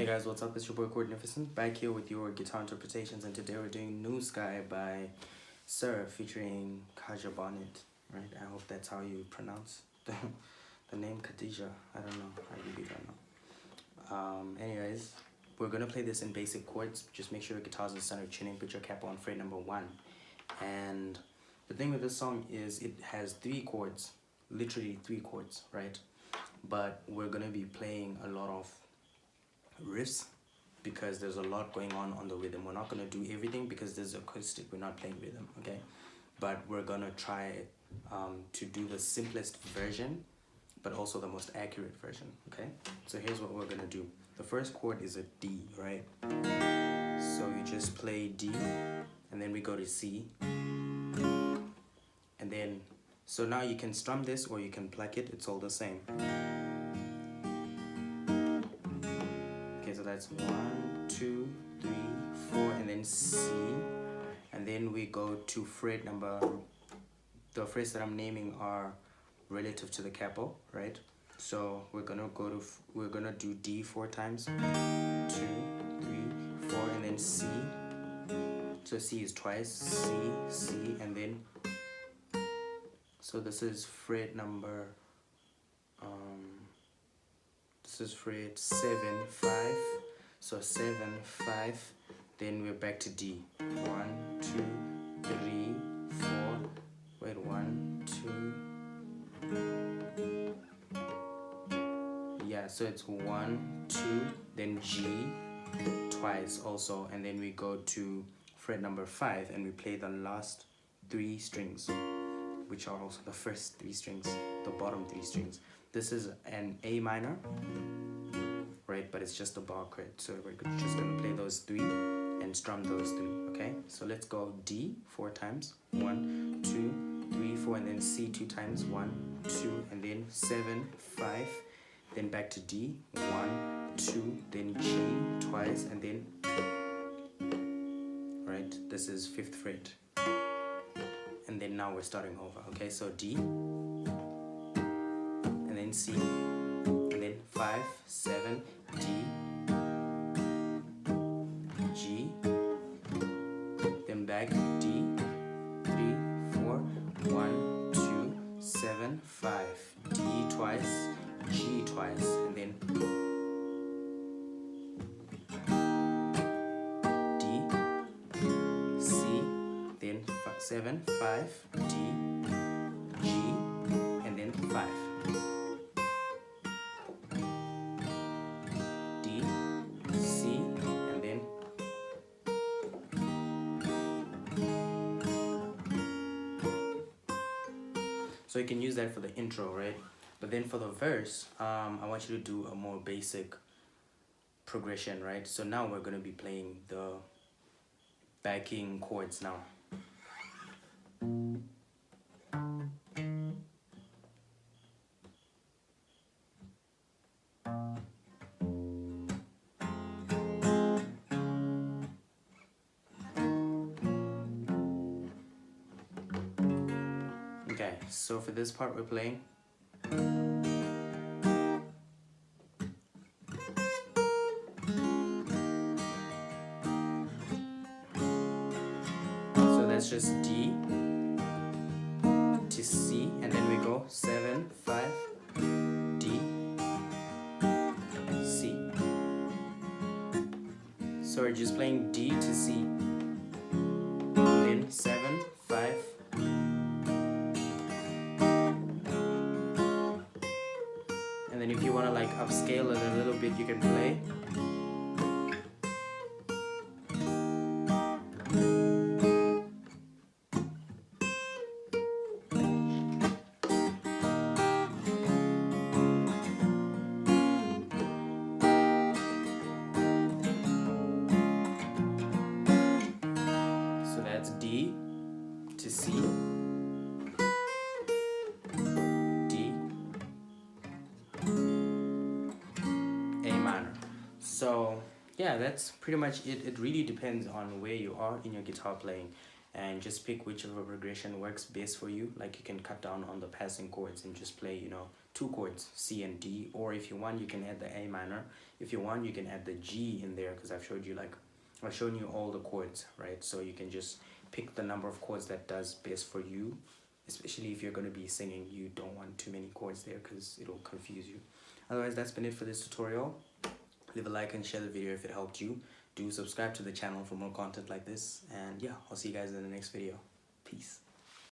Hey guys, what's up? It's your boy Magnificent back here with your guitar interpretations, and today we're doing New Sky by Sir featuring Khadja Bonet, right? I hope that's how you pronounce the name Khadija. I don't know. I really don't know. Anyways, we're gonna play this in basic chords. Just make sure your guitar's in center tuning, put your capo on fret number 1. And the thing with this song is it has 3 chords, literally 3 chords, right? But we're gonna be playing a lot of riffs because there's a lot going on the rhythm. We're not going to do everything because there's acoustic, we're not playing rhythm, okay? But we're going to try to do the simplest version but also the most accurate version, okay? So here's what we're going to do. The first chord is a D, right? So you just play D and then we go to C, and then so now you can strum this or you can pluck it, it's all the same. So that's 1, 2, 3, 4, and then C, and then we go to fret number. The frets that I'm naming are relative to the capo, right? So we're gonna do D 4 times, 2, 3, 4, and then C. So C is twice, C, C, and then. So this is fret number. This is fret 7, 5. So 7, 5. Then we're back to D. 1, 2, 3, 4. Wait, 1, 2. Yeah, so it's 1, 2. Then G twice also, and then we go to fret number 5 and we play the last 3 strings, which are also the first 3 strings, the bottom 3 strings. This is an A minor, right? But it's just a bar chord. So we're just gonna play those 3 and strum those 3, okay? So let's go D 4 times. 1, 2, 3, 4, and then C 2 times. 1, 2, and then 7, 5. Then back to D. 1, 2, then G twice, and then, right? This is 5th fret. And then now we're starting over, okay? So D, and then C, and then 5, 7, D, G, then back D, 3, 4, 1, 2, 7, 5, D twice, G twice, and then D, C, then 7, 5, D, G, and then 5. So you can use that for the intro, right? But then for the verse, I want you to do a more basic progression, right? So now we're going to be playing the backing chords now. Okay, so for this part we're playing. So that's just D to C, and then we go 7, 5, D, C. So we're just playing D to C, then 7, 5. And then if you want to like upscale it a little bit, you can play. So that's D to C, So yeah, that's pretty much it. It really depends on where you are in your guitar playing. and just pick whichever progression works best for you. Like you can cut down on the passing chords and just play, you know, two chords, C and D, or if you want you can add the A minor. If you want you can add the G in there, because I've shown you all the chords, right? So you can just pick the number of chords that does best for you, especially if you're going to be singing. You don't want too many chords there because it'll confuse you. Otherwise, that's been it for this tutorial. Leave a like and share the video if it helped you. Do subscribe to the channel for more content like this, and yeah, I'll see you guys in the next video. Peace.